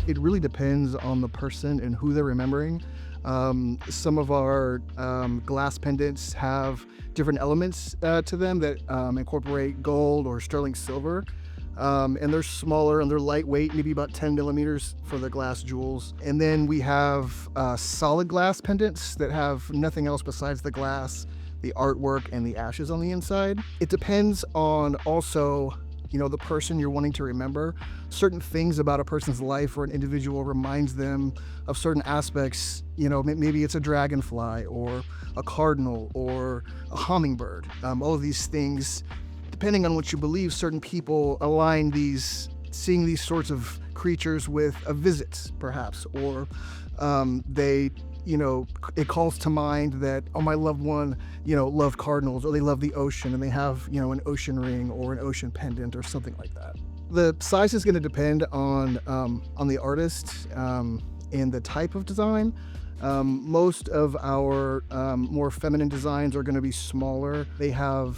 It really depends on the person and who they're remembering. Some of our glass pendants have different elements to them that incorporate gold or sterling silver. And they're smaller and they're lightweight, maybe about 10 millimeters for the glass jewels. And then we have solid glass pendants that have nothing else besides the glass, the artwork, and the ashes on the inside. It depends on also, the person you're wanting to remember. Certain things about a person's life or an individual reminds them of certain aspects. Maybe it's a dragonfly or a cardinal or a hummingbird. All of these things, depending on what you believe, certain people align seeing these sorts of creatures with a visit, perhaps, or it calls to mind that, oh, my loved one, loved cardinals, or they love the ocean, and they have, an ocean ring or an ocean pendant or something like that. The size is going to depend on the artist and the type of design. Most of our more feminine designs are going to be smaller. They have,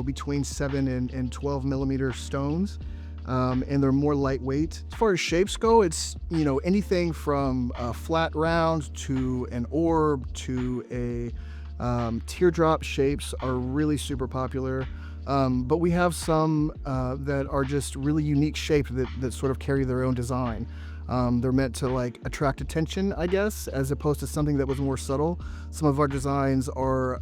between 7 and 12 millimeter stones. And they're more lightweight. As far as shapes go, it's, anything from a flat round to an orb to a teardrop shapes are really super popular. But we have some that are just really unique shapes that sort of carry their own design. They're meant to attract attention, I guess, as opposed to something that was more subtle. Some of our designs are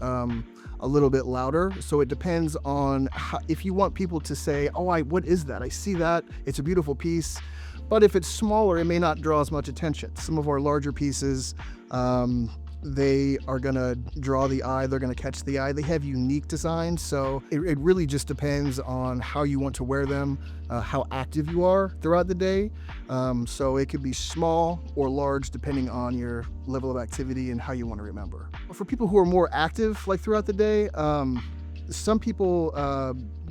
a little bit louder, so it depends on if you want people to say, oh, what is that? I see that, it's a beautiful piece. But if it's smaller, it may not draw as much attention. Some of our larger pieces, they are gonna draw the eye, they're gonna catch the eye. They have unique designs, so it really just depends on how you want to wear them, how active you are throughout the day. So it could be small or large depending on your level of activity and how you want to remember. For people who are more active throughout the day, some people,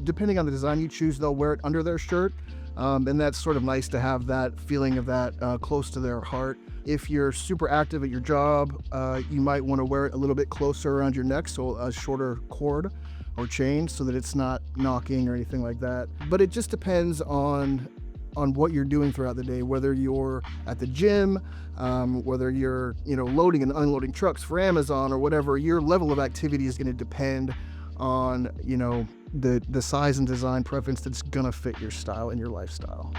depending on the design you choose, they'll wear it under their shirt. And that's sort of nice to have that feeling of that close to their heart. If you're super active at your job, you might want to wear it a little bit closer around your neck, so a shorter cord or chain so that it's not knocking or anything like that. But it just depends on what you're doing throughout the day, whether you're at the gym, whether you're loading and unloading trucks for Amazon or whatever. Your level of activity is going to depend on the size and design preference that's going to fit your style and your lifestyle.